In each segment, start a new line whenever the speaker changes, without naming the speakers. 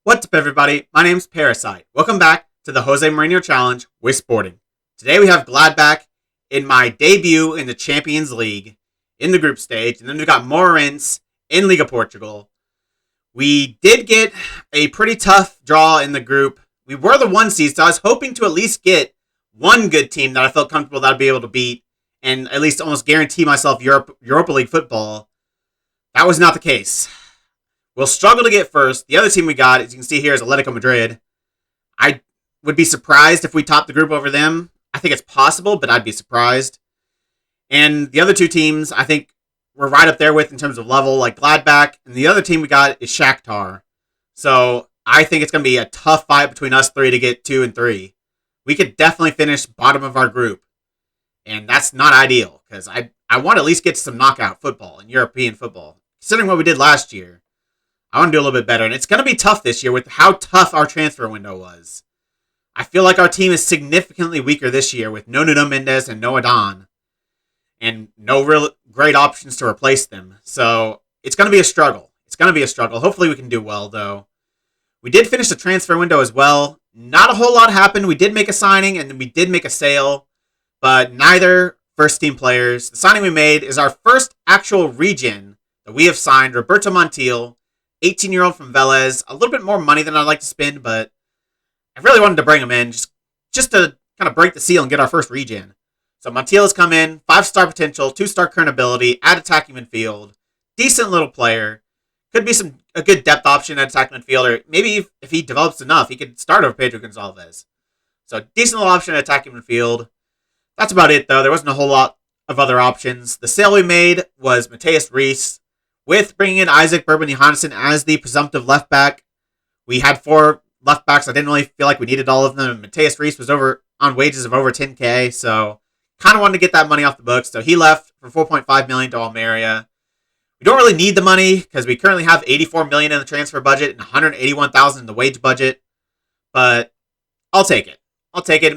What's up, everybody? My name's Parasite. Welcome back to the Jose Mourinho Challenge with Sporting. Today we have Gladbach in my debut in the Champions League in the group stage, and then we've got Moreirense in Liga Portugal. We did get a pretty tough draw in the group. We were the 1 seed, so I was hoping to at least get one good team that I felt comfortable that I'd be able to beat and at least almost guarantee myself Europa League football. That was not the case. We'll struggle to get first. The other team we got, as you can see here, is Atletico Madrid. I would be surprised if we top the group over them. I think it's possible, but I'd be surprised. And the other two teams, I think we're right up there with in terms of level, like Gladbach. And the other team we got is Shakhtar. So I think it's going to be a tough fight between us three to get 2 and 3. We could definitely finish bottom of our group. And that's not ideal, because I want to at least get to some knockout football and European football. Considering what we did last year, I want to do a little bit better. And it's going to be tough this year with how tough our transfer window was. I feel like our team is significantly weaker this year with no Nuno Mendes and no Adon. And no real great options to replace them. So it's going to be a struggle. Hopefully we can do well, though. We did finish the transfer window as well. Not a whole lot happened. We did make a signing and we did make a sale. But neither first-team players. The signing we made is our first actual regen that we have signed. Roberto Montiel, 18-year-old from Vélez. A little bit more money than I'd like to spend, but I really wanted to bring him in just to kind of break the seal and get our first regen. So Montiel has come in, 5-star potential, 2-star current ability, at attacking midfield. Decent little player. Could be a good depth option at attacking midfield, or maybe if he develops enough, he could start over Pedro Gonçalves. So decent little option at attacking midfield. That's about it, though. There wasn't a whole lot of other options. The sale we made was Matthias Reis, with bringing in Isaac Bergman-Johannesson as the presumptive left back. We had 4 left backs. I didn't really feel like we needed all of them. And Matthias Reis was over on wages of over 10K, so kind of wanted to get that money off the books. So he left for $4.5 million to Almeria. We don't really need the money because we currently have $84 million in the transfer budget and $181,000 in the wage budget. But I'll take it.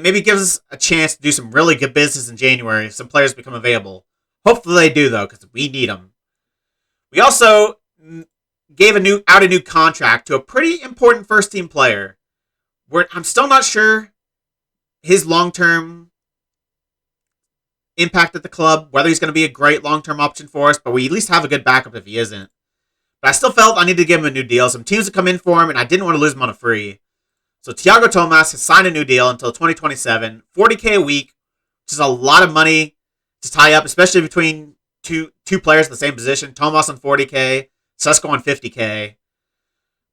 Maybe it gives us a chance to do some really good business in January if some players become available. Hopefully they do, though, because we need them. We also gave a new contract to a pretty important first-team player. I'm still not sure his long-term impact at the club, whether he's going to be a great long-term option for us, but we at least have a good backup if he isn't. But I still felt I needed to give him a new deal. Some teams would come in for him, and I didn't want to lose him on a free. So Thiago Tomas has signed a new deal until 2027, $40K a week, which is a lot of money to tie up, especially between two players in the same position. Tomas on $40K, Sesko on $50K.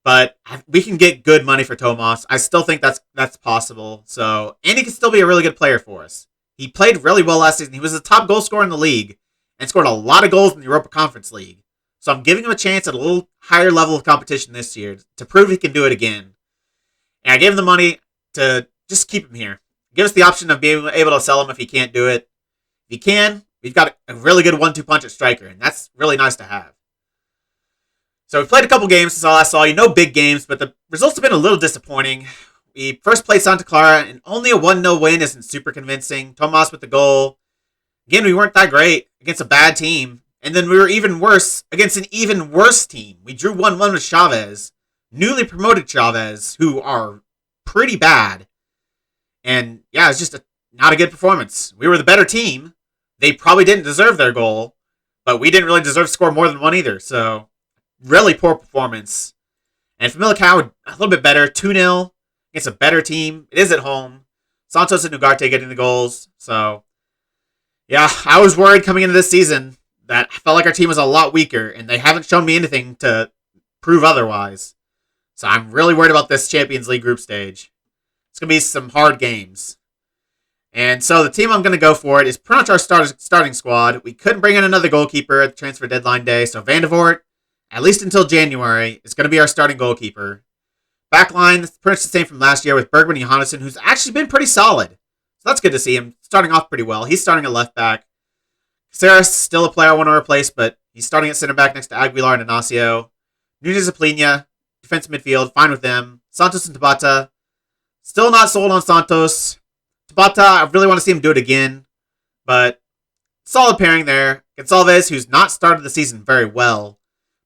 But we can get good money for Tomas. I still think that's possible. So, and he can still be a really good player for us. He played really well last season. He was the top goal scorer in the league and scored a lot of goals in the Europa Conference League. So I'm giving him a chance at a little higher level of competition this year to prove he can do it again. And I gave him the money to just keep him here. Give us the option of being able to sell him if he can't do it. If he can, we've got a really good 1-2 punch at striker, and that's really nice to have. So we played a couple games since I last saw you. No big games, but the results have been a little disappointing. We first played Santa Clara, and only a 1-0 win isn't super convincing. Tomas with the goal. Again, we weren't that great against a bad team. And then we were even worse against an even worse team. We drew 1-1 with Chavez. Newly promoted Chavez, who are pretty bad. And yeah, it's just not a good performance. We were the better team. They probably didn't deserve their goal, but we didn't really deserve to score more than one either. So, really poor performance. And for Millicao, a little bit better. 2-0 against a better team. It is at home. Santos and Ugarte getting the goals. So, yeah, I was worried coming into this season that I felt like our team was a lot weaker, and they haven't shown me anything to prove otherwise. So I'm really worried about this Champions League group stage. It's going to be some hard games. And so the team I'm going to go for it is pretty much our starting squad. We couldn't bring in another goalkeeper at the transfer deadline day, so Van de Voort, at least until January, is going to be our starting goalkeeper. Backline, pretty much the same from last year with Bergman-Johannesson, who's actually been pretty solid. So that's good to see him starting off pretty well. He's starting at left back. Caceres, still a player I want to replace, but he's starting at center back next to Aguilar and Inacio. Nunes Aplina, defensive midfield, fine with them. Santos and Tabata, still not sold on Santos. Tabata, I really want to see him do it again, but solid pairing there. Gonçalves, who's not started the season very well,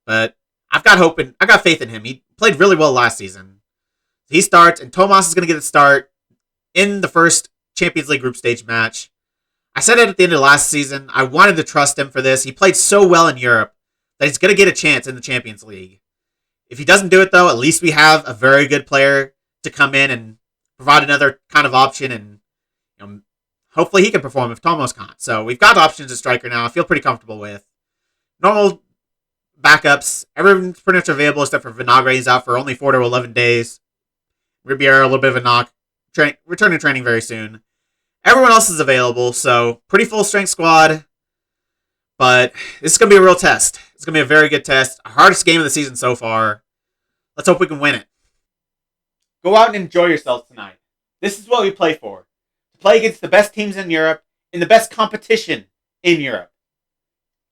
but I've got hope and I got faith in him. He played really well last season. He starts, and Tomas is going to get a start in the first Champions League group stage match. I said it at the end of last season. I wanted to trust him for this. He played so well in Europe that he's going to get a chance in the Champions League. If he doesn't do it, though, at least we have a very good player to come in and provide another kind of option, and hopefully he can perform if Tomas can't. So we've got options at striker now. I feel pretty comfortable with. Normal backups. Everyone's pretty much available except for Vinagre. He's out for only 4 to 11 days. Ribiera, a little bit of a knock. Returning to training very soon. Everyone else is available, so pretty full strength squad. But this is going to be a real test. It's going to be a very good test. Our hardest game of the season so far. Let's hope we can win it. Go out and enjoy yourselves tonight. This is what we play for. To play against the best teams in Europe, in the best competition in Europe.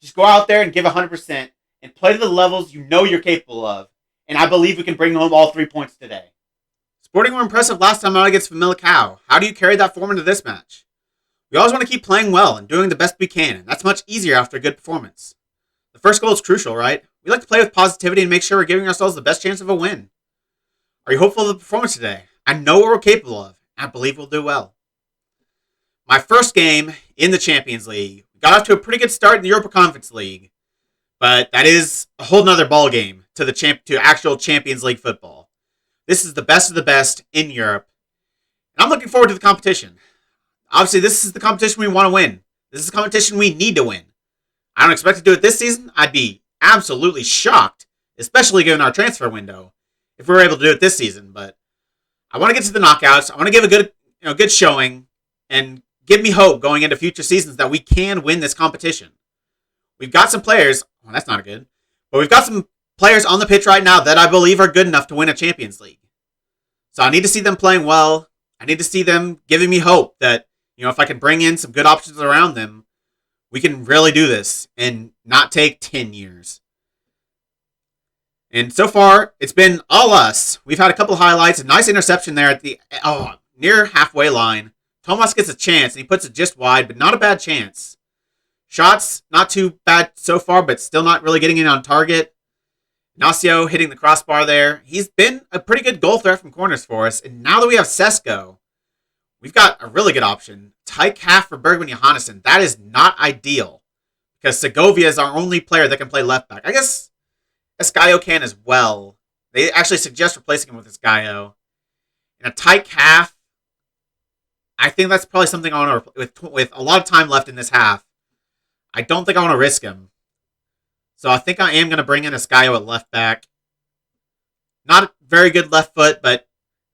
Just go out there and give 100% and play to the levels you know you're capable of. And I believe we can bring home all 3 points today. Sporting were impressive last time out against Famalicão. How do you carry that form into this match? We always want to keep playing well and doing the best we can, and that's much easier after a good performance. The first goal is crucial, right? We like to play with positivity and make sure we're giving ourselves the best chance of a win. Are you hopeful of the performance today? I know what we're capable of, and I believe we'll do well. My first game in the Champions League. We got off to a pretty good start in the Europa Conference League, but that is a whole nother ball game to actual Champions League football. This is the best of the best in Europe, and I'm looking forward to the competition. Obviously, this is the competition we want to win. This is the competition we need to win. I don't expect to do it this season. I'd be absolutely shocked, especially given our transfer window, if we were able to do it this season. But I want to get to the knockouts. I want to give a good showing and give me hope going into future seasons that we can win this competition. We've got some players. Well, that's not good. But we've got some players on the pitch right now that I believe are good enough to win a Champions League. So I need to see them playing well. I need to see them giving me hope that, if I can bring in some good options around them, we can really do this and not take 10 years. And so far, it's been all us. We've had a couple of highlights. A nice interception there at the near halfway line. Tomas gets a chance, and he puts it just wide, but not a bad chance. Shots, not too bad so far, but still not really getting in on target. Ignacio hitting the crossbar there. He's been a pretty good goal threat from corners for us. And now that we have Sesko, we've got a really good option. Tight calf for Bergman Johannesson. That is not ideal, because Segovia is our only player that can play left back. I guess Escaio can as well. They actually suggest replacing him with Escaio. And a tight calf, I think that's probably something I want to, with a lot of time left in this half, I don't think I want to risk him. So I think I am going to bring in Escaio at left back. Not a very good left foot, but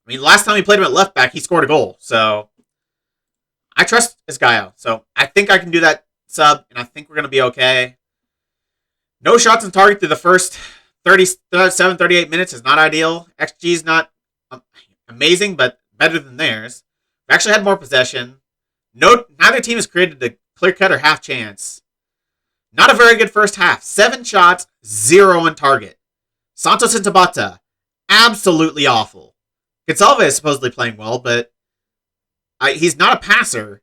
last time we played him at left back, he scored a goal. So I trust Escaio. So I think I can do that sub, and I think we're going to be okay. No shots on target through the first 37, 38 minutes is not ideal. XG is not amazing, but better than theirs. We actually had more possession. Neither team has created a clear-cut or half chance. Not a very good first half. 7 shots, 0 on target. Santos and Tabata, absolutely awful. Gonçalves is supposedly playing well, but he's not a passer,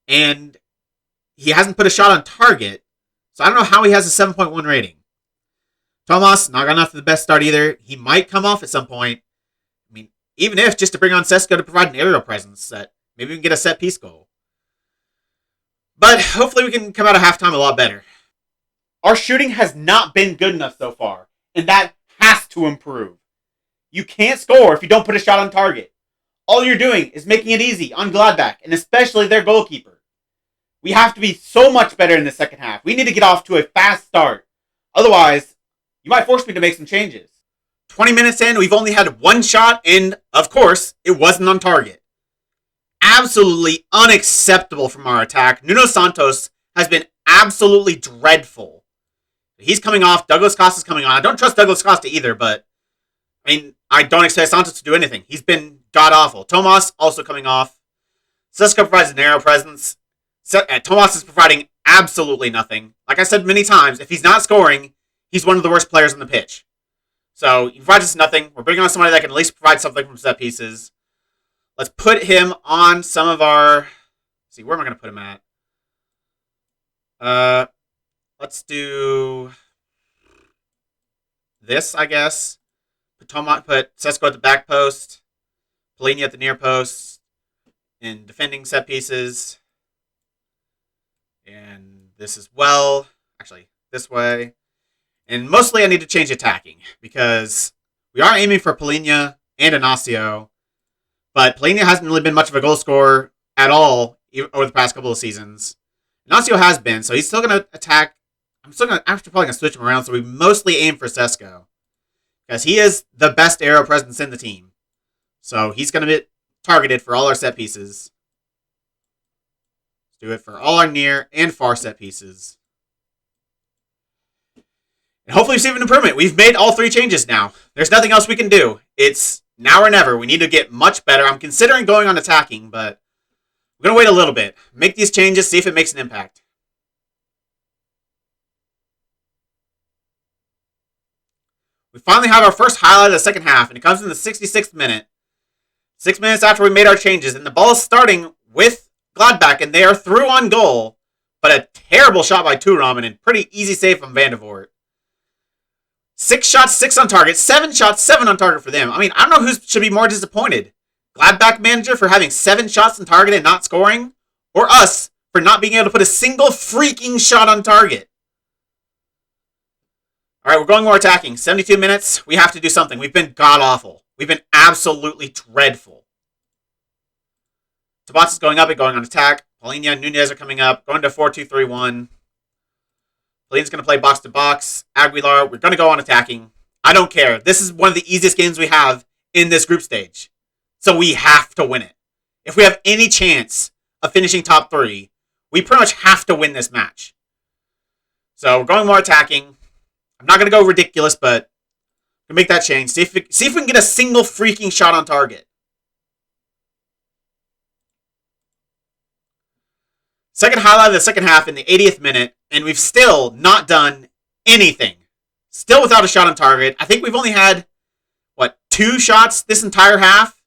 and he hasn't put a shot on target, so I don't know how he has a 7.1 rating. Tomas, not got enough for the best start either. He might come off at some point. Even if just to bring on Sesko to provide an aerial presence, that maybe we can get a set-piece goal. But hopefully we can come out of halftime a lot better. Our shooting has not been good enough so far, and that has to improve. You can't score if you don't put a shot on target. All you're doing is making it easy on Gladbach, and especially their goalkeeper. We have to be so much better in the second half. We need to get off to a fast start. Otherwise, you might force me to make some changes. 20 minutes in, we've only had 1 shot, and, of course, it wasn't on target. Absolutely unacceptable from our attack. Nuno Santos has been absolutely dreadful. He's coming off. Douglas Costa's coming on. I don't trust Douglas Costa either, but I don't expect Santos to do anything. He's been god-awful. Tomas also coming off. Sesko provides a narrow presence. Tomas is providing absolutely nothing. Like I said many times, if he's not scoring, he's one of the worst players on the pitch. So he provides us nothing. We're bringing on somebody that can at least provide something from set pieces. Let's put him on some of our... Let's see, where am I going to put him at? Let's do this, I guess. Put Sesko at the back post. Polina at the near post in defending set pieces. And this as well. Actually, this way. And mostly I need to change attacking because we are aiming for Polina and Inacio. But Polina hasn't really been much of a goal scorer at all over the past couple of seasons. Inacio has been, so he's still going to attack. I'm probably going to switch him around, so we mostly aim for Sesko. Because he is the best aerial presence in the team. So he's going to be targeted for all our set pieces. Let's do it for all our near and far set pieces. And hopefully we see an improvement. We've made all 3 changes now. There's nothing else we can do. It's now or never. We need to get much better. I'm considering going on attacking, but we're going to wait a little bit. Make these changes, see if it makes an impact. We finally have our first highlight of the second half, and it comes in the 66th minute. 6 minutes after we made our changes, and the ball is starting with Gladbach, and they are through on goal, but a terrible shot by Thuram and a pretty easy save from Van de Voort. 6 shots, 6 on target. 7 shots, 7 on target for them. I mean, I don't know who should be more disappointed. Gladbach manager for having 7 shots on target and not scoring, or us for not being able to put a single freaking shot on target. All right, we're going more attacking. 72 minutes. We have to do something. We've been god-awful. We've been absolutely dreadful. Tabata's going up and going on attack. Polina and Nunez are coming up. Going to 4-2-3-1. Polina's going to play box-to-box. Aguilar, we're going to go on attacking. I don't care. This is one of the easiest games we have in this group stage. So we have to win it. If we have any chance of finishing top 3, we pretty much have to win this match. So we're going more attacking. I'm not going to go ridiculous, but we'll make that change. See if we can get a single freaking shot on target. Second highlight of the second half in the 80th minute, and we've still not done anything. Still without a shot on target. I think we've only had, 2 shots this entire half?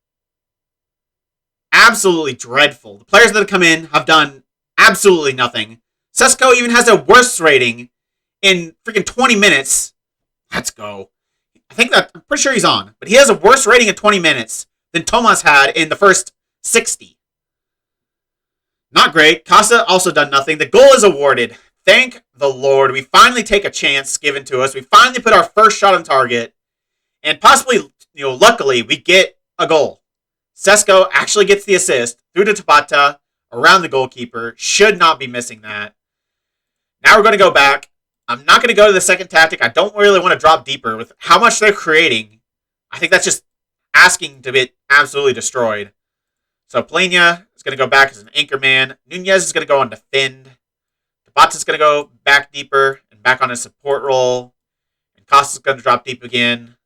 Absolutely dreadful. The players that have come in have done absolutely nothing. Sesko even has a worse rating in freaking 20 minutes. Let's go. I'm pretty sure he's on. But he has a worse rating in 20 minutes than Tomas had in the first 60. Not great. Casa also done nothing. The goal is awarded. Thank the Lord. We finally take a chance given to us. We finally put our first shot on target. And possibly, luckily, we get a goal. Sesko actually gets the assist through to Tabata around the goalkeeper. Should not be missing that. Now we're going to go back. I'm not going to go to the second tactic. I don't really want to drop deeper with how much they're creating. I think that's just asking to be absolutely destroyed. So Polina is going to go back as an anchor man. Nunez is going to go on defend. Tabata's going to go back deeper and back on a support role. And Costa's going to drop deep again.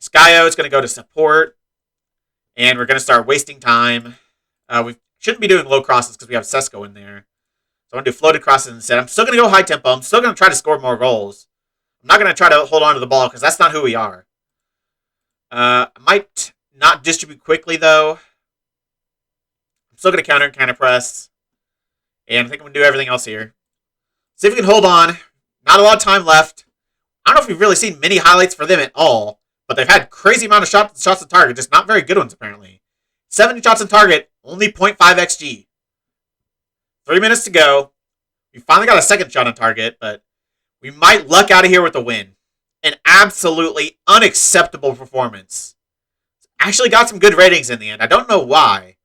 Skyo is going to go to support. And we're going to start wasting time. We shouldn't be doing low crosses because we have Sesko in there. So I'm going to do floated crosses instead. I'm still going to go high tempo. I'm still going to try to score more goals. I'm not going to try to hold on to the ball because that's not who we are. I might not distribute quickly, though. I'm still going to counter press. And I think I'm going to do everything else here. See if we can hold on. Not a lot of time left. I don't know if we've really seen many highlights for them at all. But they've had crazy amount of shots on target. Just not very good ones, apparently. 70 shots on target. Only 0.5 XG. 3 minutes to go. We finally got a second shot on target, but we might luck out of here with a win. An absolutely unacceptable performance. Actually got some good ratings in the end. I don't know why.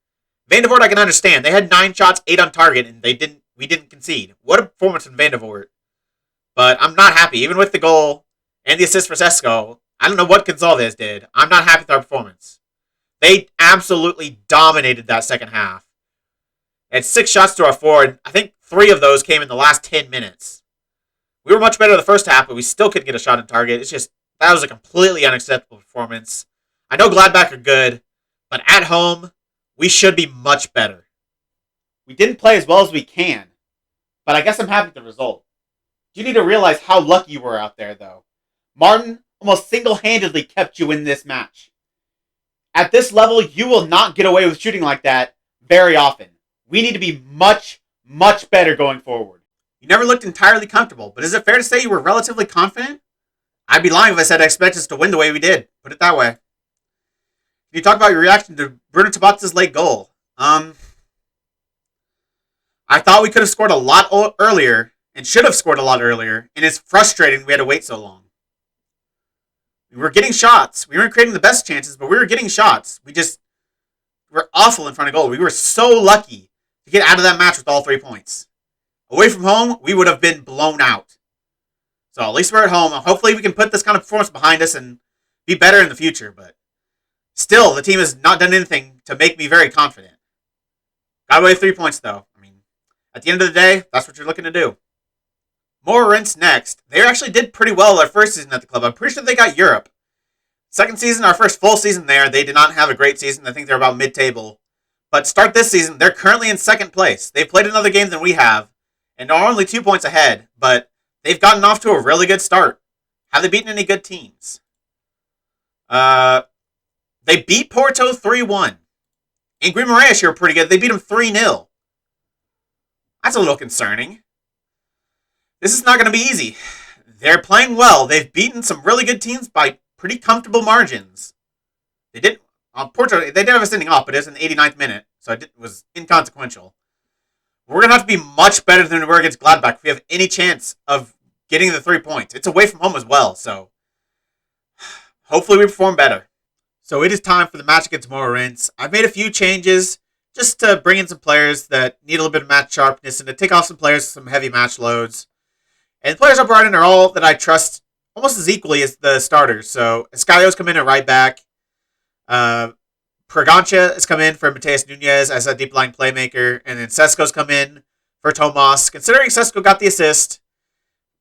Van de Voort I can understand. They had 9 shots, 8 on target, and we didn't concede. What a performance from Van de Voort. But I'm not happy. Even with the goal and the assist for Sesko, I don't know what Gonzalez did. I'm not happy with our performance. They absolutely dominated that second half. They had 6 shots to our 4, and I think 3 of those came in the last 10 minutes. We were much better the first half, but we still couldn't get a shot on target. It's just, that was a completely unacceptable performance. I know Gladbach are good, but at home, we should be much better. We didn't play as well as we can, but I guess I'm happy with the result. You need to realize how lucky you were out there, though. Martin almost single-handedly kept you in this match. At this level, you will not get away with shooting like that very often. We need to be much, much better going forward. You never looked entirely comfortable, but is it fair to say you were relatively confident? I'd be lying if I said I expect us to win the way we did. Put it that way. you talk about your reaction to Bruno Tabata's late goal? I thought we could have scored a lot earlier and should have scored a lot earlier, and it's frustrating we had to wait so long. We were getting shots. We weren't creating the best chances, but we were getting shots. We're awful in front of goal. We were so lucky to get out of that match with all 3 points. Away from home, we would have been blown out. So at least we're at home. Hopefully we can put this kind of performance behind us and be better in the future, but still, the team has not done anything to make me very confident. Got away with 3 points, though. I mean, at the end of the day, that's what you're looking to do. Moreirense next. They actually did pretty well their first season at the club. I'm pretty sure they got Europe. Second season, our first full season there, they did not have a great season. I think they're about mid-table. But start this season, they're currently in second place. They've played another game than we have, and are only 2 points ahead, but they've gotten off to a really good start. Have they beaten any good teams? They beat Porto 3-1. And Green Moreirense were pretty good. They beat them 3-0. That's a little concerning. This is not going to be easy. They're playing well. They've beaten some really good teams by pretty comfortable margins. Porto, they did have a sending off, but it was in the 89th minute, so it was inconsequential. We're going to have to be much better than we were against Gladbach if we have any chance of getting the 3 points. It's away from home as well, so hopefully we perform better. So it is time for the match against Moreirense. I've made a few changes just to bring in some players that need a little bit of match sharpness and to take off some players with some heavy match loads. And the players I brought in are all that I trust almost as equally as the starters. So Escaio's come in at right back. Pregancha has come in for Mateus Nunes as a deep line playmaker. And then Sesko's come in for Tomas. Considering Sesko got the assist,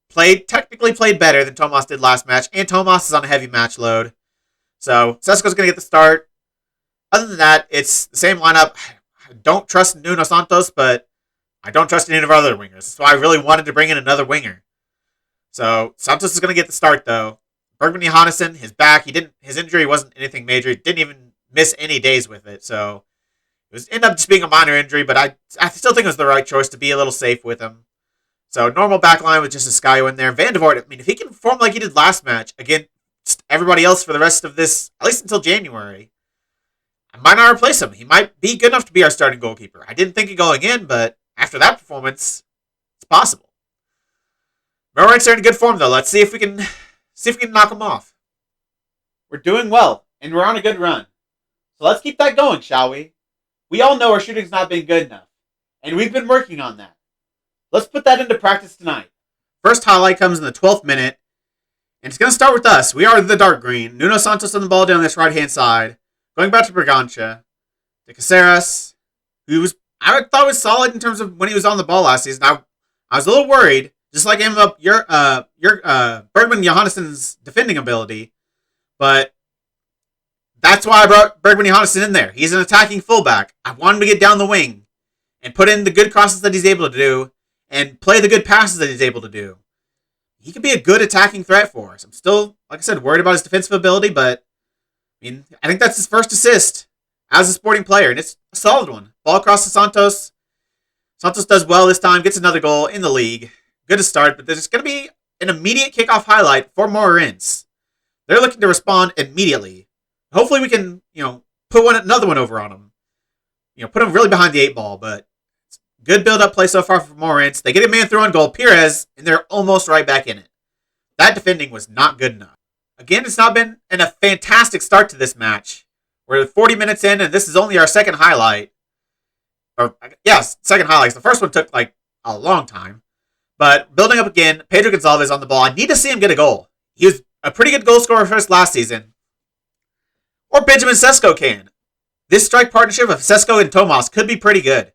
technically played better than Tomas did last match. And Tomas is on a heavy match load. So Sesko's going to get the start. Other than that, it's the same lineup. I don't trust Nuno Santos, but I don't trust any of our other wingers. So I really wanted to bring in another winger. So Santos is going to get the start, though. Bergman Johannesson, his back, his injury wasn't anything major. He didn't even miss any days with it. So it ended up just being a minor injury, but I still think it was the right choice to be a little safe with him. So normal back line with just Escaio in there. Van de Voort, I mean, if he can perform like he did last match against everybody else for the rest of this, at least until January, I might not replace him. He might be good enough to be our starting goalkeeper. I didn't think it going in, but after that performance, it's possible. Moreirense are in good form, though. Let's see if we can knock them off. We're doing well, and we're on a good run. So let's keep that going, shall we? We all know our shooting's not been good enough, and we've been working on that. Let's put that into practice tonight. First highlight comes in the 12th minute, and it's going to start with us. We are the dark green. Nuno Santos on the ball down this right-hand side. Going back to Pregancha. To Caceres, who I thought was solid in terms of when he was on the ball last season. I was a little worried, just like him up your Bergman Johannesson's defending ability. But that's why I brought Bergman Johannesson in there. He's an attacking fullback. I want him to get down the wing and put in the good crosses that he's able to do and play the good passes that he's able to do. He could be a good attacking threat for us. I'm still, like I said, worried about his defensive ability, but I think that's his first assist as a Sporting player, and it's a solid one. Ball across to Santos. Santos does well this time, gets another goal in the league. Good to start, but there's going to be an immediate kickoff highlight for Moreirense. They're looking to respond immediately. Hopefully we can, put another one over on them. Put them really behind the 8 ball, but good build-up play so far for Moreirense. They get a man through on goal, Pires, and they're almost right back in it. That defending was not good enough. Again, it's not been a fantastic start to this match. We're 40 minutes in, and this is only our second highlight. Second highlight. The first one took, a long time. But building up again, Pedro Gonçalves on the ball. I need to see him get a goal. He was a pretty good goal scorer for us last season. Or Benjamin Sesko can. This strike partnership of Sesko and Tomas could be pretty good.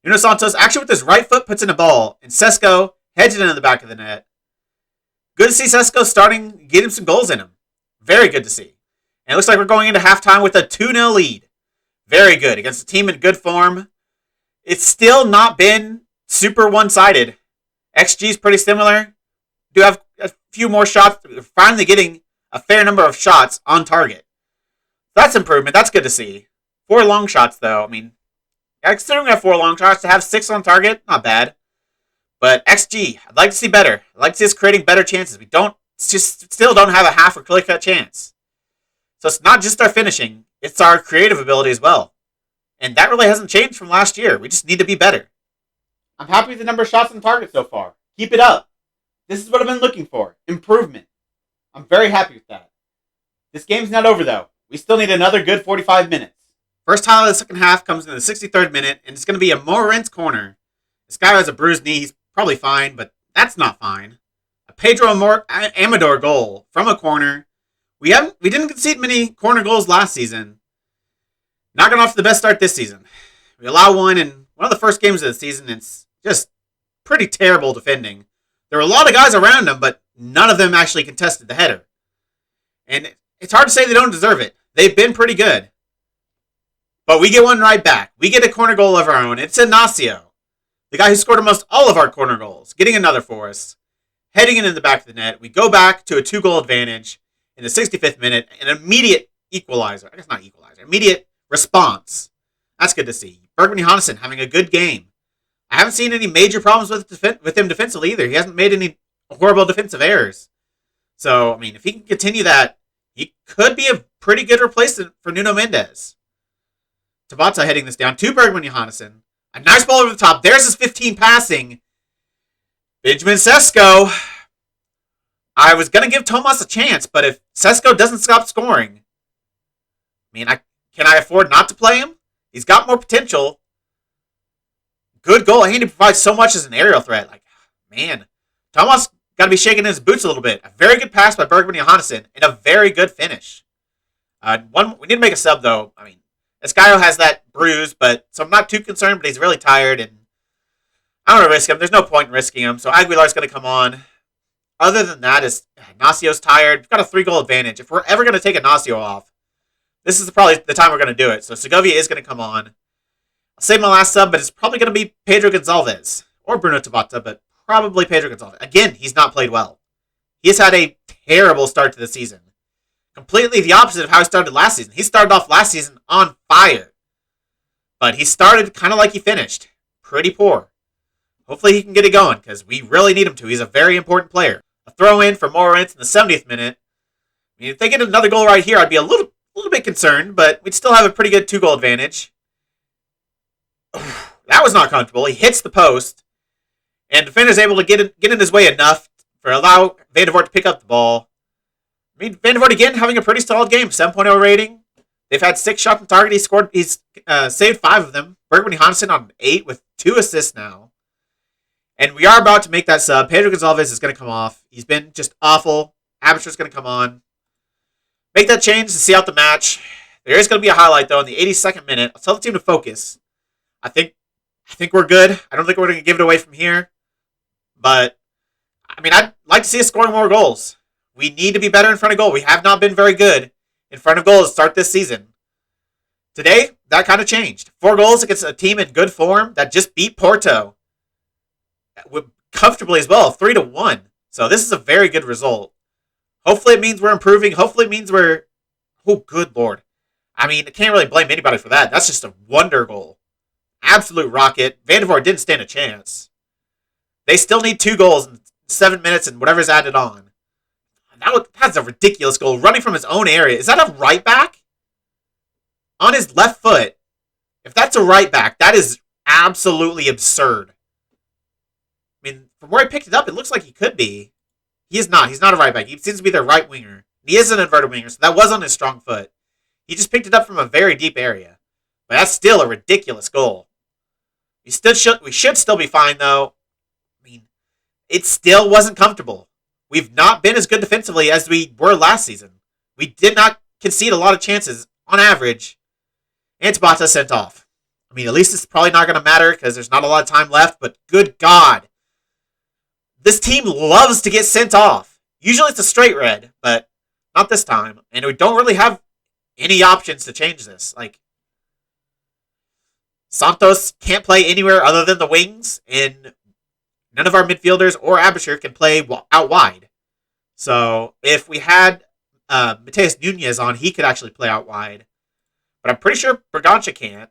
Nuno Santos, actually with his right foot, puts in a ball, and Sesko heads it into the back of the net. Good to see Sesko starting, getting some goals in him. Very good to see. And it looks like we're going into halftime with a 2-0 lead. Very good. Against a team in good form. It's still not been super one-sided. XG is pretty similar. Do have a few more shots. We're finally getting a fair number of shots on target. That's improvement. That's good to see. 4 long shots, though. Considering we have 4 long shots, to have 6 on target, not bad. But XG, I'd like to see better. I'd like to see us creating better chances. We still don't have a half or clear-cut chance. So it's not just our finishing. it's our creative ability as well. And that really hasn't changed from last year. We just need to be better. I'm happy with the number of shots on target so far. Keep it up. This is what I've been looking for. Improvement. I'm very happy with that. This game's not over, though. We still need another good 45 minutes. First highlight of the second half comes in the 63rd minute, and it's going to be a Moreirense corner. This guy has a bruised knee. He's probably fine, but that's not fine. A Pedro Amador goal from a corner. We didn't concede many corner goals last season. Not going off to the best start this season. We allow one in one of the first games of the season. It's just pretty terrible defending. There were a lot of guys around him, but none of them actually contested the header. And it's hard to say they don't deserve it. They've been pretty good. But we get one right back. We get a corner goal of our own. It's Ignacio, the guy who scored almost all of our corner goals, getting another for us, heading it in the back of the net. We go back to a 2-goal advantage in the 65th minute, an immediate equalizer. I guess not equalizer, immediate response. That's good to see. Bergman Johannesson having a good game. I haven't seen any major problems with him defensively either. He hasn't made any horrible defensive errors. So, I mean, if he can continue that, he could be a pretty good replacement for Nuno Mendes. Tabata heading this down to Bergman Johannesson. A nice ball over the top. There's his 15 passing. Benjamin Sesko. I was going to give Tomas a chance, but if Sesko doesn't stop scoring, can I afford not to play him? He's got more potential. Good goal. And he provides so much as an aerial threat. Tomas got to be shaking his boots a little bit. A very good pass by Bergman Johannesson and a very good finish. We need to make a sub, though. Escaio has that bruise, so I'm not too concerned, but he's really tired, and I don't want to risk him. There's no point in risking him, so Aguilar's going to come on. Other than that, Ignacio's tired. We've got a 3-goal advantage. If we're ever going to take Ignacio off, this is probably the time we're going to do it. So Segovia is going to come on. I'll save my last sub, but it's probably going to be Pedro Gonçalves or Bruno Tabata, but probably Pedro Gonçalves. Again, he's not played well. He has had a terrible start to the season. Completely the opposite of how he started last season. He started off last season on fire. But he started kind of like he finished. Pretty poor. Hopefully he can get it going, because we really need him to. He's a very important player. A throw in for Moreirense in the 70th minute. If they get another goal right here, I'd be a little bit concerned, but we'd still have a pretty good 2-goal advantage. That was not comfortable. He hits the post, and defender's able to get in his way enough for allow Van der Voort to pick up the ball. Van der Voort again having a pretty solid game, 7.0 rating. They've had 6 shots on target. He's saved 5 of them. Bergman Johannesson on 8 with 2 assists now. And we are about to make that sub. Pedro Gonçalves is going to come off. He's been just awful. Aperture's going to come on. Make that change to see out the match. There is going to be a highlight, though, in the 82nd minute. I'll tell the team to focus. I think we're good. I don't think we're going to give it away from here. But, I'd like to see us scoring more goals. We need to be better in front of goal. We have not been very good in front of goal to start this season. Today, that kind of changed. 4 goals against a team in good form that just beat Porto comfortably as well, 3-1. So this is a very good result. Hopefully it means we're improving. Hopefully it means we're... Oh, good Lord. I can't really blame anybody for that. That's just a wonder goal. Absolute rocket. Van der Voort didn't stand a chance. They still need 2 goals in 7 minutes and whatever's added on. That's a ridiculous goal. Running from his own area. Is that a right back? On his left foot. If that's a right back, that is absolutely absurd. From where he picked it up, it looks like he could be. He is not. He's not a right back. He seems to be their right winger. He is an inverted winger, so that was on his strong foot. He just picked it up from a very deep area. But that's still a ridiculous goal. We should still be fine, though. It still wasn't comfortable. We've not been as good defensively as we were last season. We did not concede a lot of chances on average. And Tabata sent off. At least it's probably not going to matter because there's not a lot of time left, but good God. This team loves to get sent off. Usually it's a straight red, but not this time. And we don't really have any options to change this. Santos can't play anywhere other than the wings, and none of our midfielders or Aperture can play out wide. So if we had Mateus Nunez on, he could actually play out wide. But I'm pretty sure Berganza can't.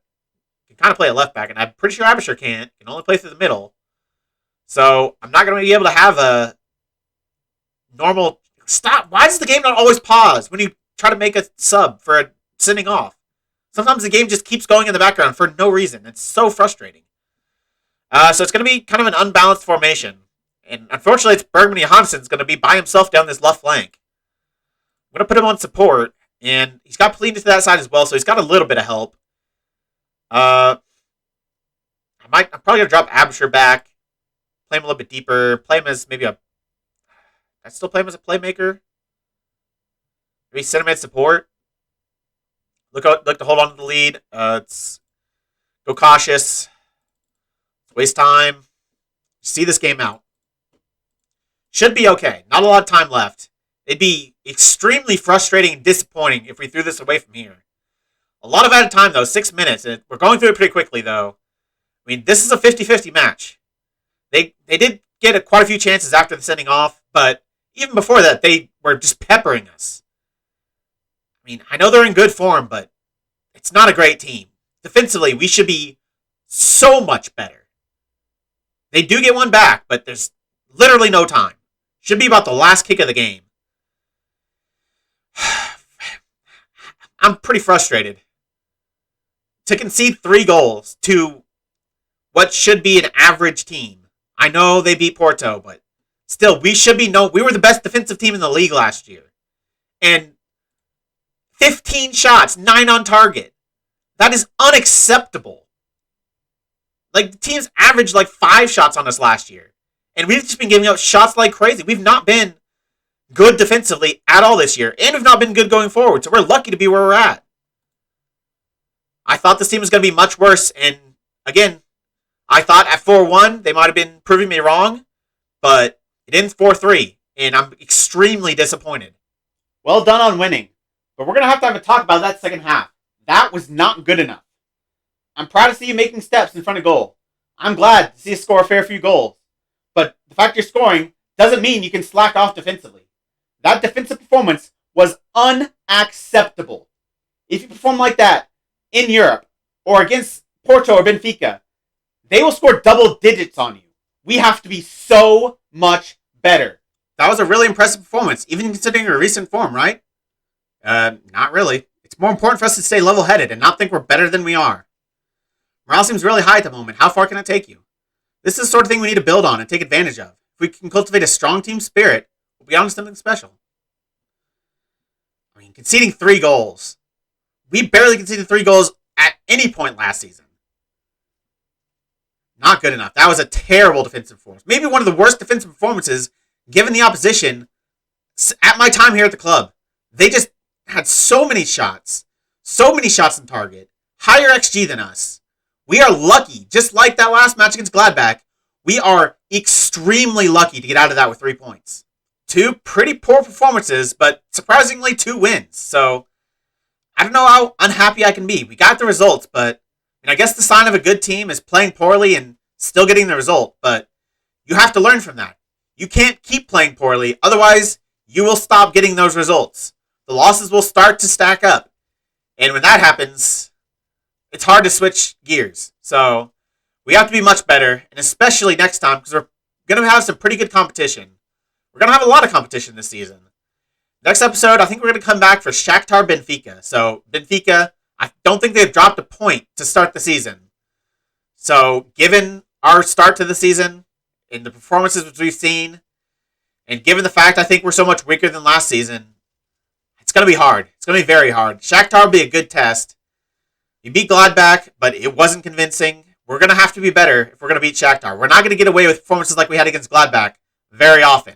Can kind of play a left back, and I'm pretty sure Aperture can't. Can only play through the middle. So I'm not going to be able to have a normal... Stop! Why does the game not always pause when you try to make a sub for a sending off? Sometimes the game just keeps going in the background for no reason. It's so frustrating. So it's going to be kind of an unbalanced formation. And unfortunately, it's Bergman Johansson's going to be by himself down this left flank. I'm going to put him on support. And he's got Polina to that side as well, so he's got a little bit of help. I'm probably going to drop Absher back. Play him a little bit deeper. Play him as maybe a... I still play him as a playmaker. Maybe send him at support. Look to hold on to the lead. Let's go cautious. Let's waste time. See this game out. Should be okay. Not a lot of time left. It'd be extremely frustrating and disappointing if we threw this away from here. A lot of added time, though. 6 minutes. We're going through it pretty quickly, though. I mean, this is a 50-50 match. They did get quite a few chances after the sending off, but even before that, they were just peppering us. I mean, I know they're in good form, but it's not a great team. Defensively, we should be so much better. They do get one back, but there's literally no time. Should be about the last kick of the game. I'm pretty frustrated. To concede 3 goals to what should be an average team. I know they beat Porto, but still, we were the best defensive team in the league last year. And 15 shots, 9 on target. That is unacceptable. Like, the team's averaged like 5 shots on us last year. And we've just been giving up shots like crazy. We've not been good defensively at all this year. And we've not been good going forward. So we're lucky to be where we're at. I thought this team was going to be much worse. And again, I thought at 4-1, they might have been proving me wrong. But it ends 4-3. And I'm extremely disappointed. Well done on winning. But we're going to have a talk about that second half. That was not good enough. I'm proud to see you making steps in front of goal. I'm glad to see you score a fair few goals. But the fact you're scoring doesn't mean you can slack off defensively. That defensive performance was unacceptable. If you perform like that in Europe or against Porto or Benfica, they will score double digits on you. We have to be so much better. That was a really impressive performance, even considering your recent form, right? Not really. It's more important for us to stay level-headed and not think we're better than we are. Morale seems really high at the moment. How far can it take you? This is the sort of thing we need to build on and take advantage of. If we can cultivate a strong team spirit, we'll be on to something special. I mean, conceding 3 goals. We barely conceded 3 goals at any point last season. Not good enough. That was a terrible defensive performance. Maybe one of the worst defensive performances given the opposition at my time here at the club. They just had so many shots on target, higher XG than us. We are lucky, just like that last match against Gladbach, we are extremely lucky to get out of that with 3 points. 2 pretty poor performances, but surprisingly 2 wins. So, I don't know how unhappy I can be. We got the results, but I guess the sign of a good team is playing poorly and still getting the result. But you have to learn from that. You can't keep playing poorly, otherwise you will stop getting those results. The losses will start to stack up. And when that happens, it's hard to switch gears. So, we have to be much better, and especially next time, because we're going to have some pretty good competition. We're going to have a lot of competition this season. Next episode, I think we're going to come back for Shakhtar Benfica. So, Benfica, I don't think they've dropped a point to start the season. So, given our start to the season, and the performances which we've seen, and given the fact I think we're so much weaker than last season, it's going to be hard. It's going to be very hard. Shakhtar will be a good test. We beat Gladbach, but it wasn't convincing. We're going to have to be better if we're going to beat Shakhtar. We're not going to get away with performances like we had against Gladbach very often.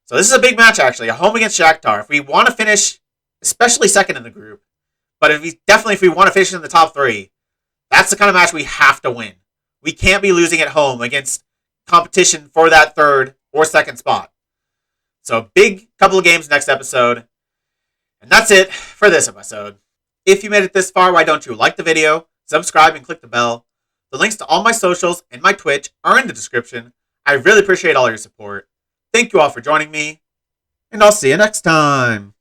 So this is a big match, actually. A home against Shakhtar. If we want to finish, especially second in the group, but if we want to finish in the top 3, that's the kind of match we have to win. We can't be losing at home against competition for that 3rd or 2nd spot. So big couple of games next episode. And that's it for this episode. If you made it this far, why don't you like the video, subscribe, and click the bell. The links to all my socials and my Twitch are in the description. I really appreciate all your support. Thank you all for joining me, and I'll see you next time.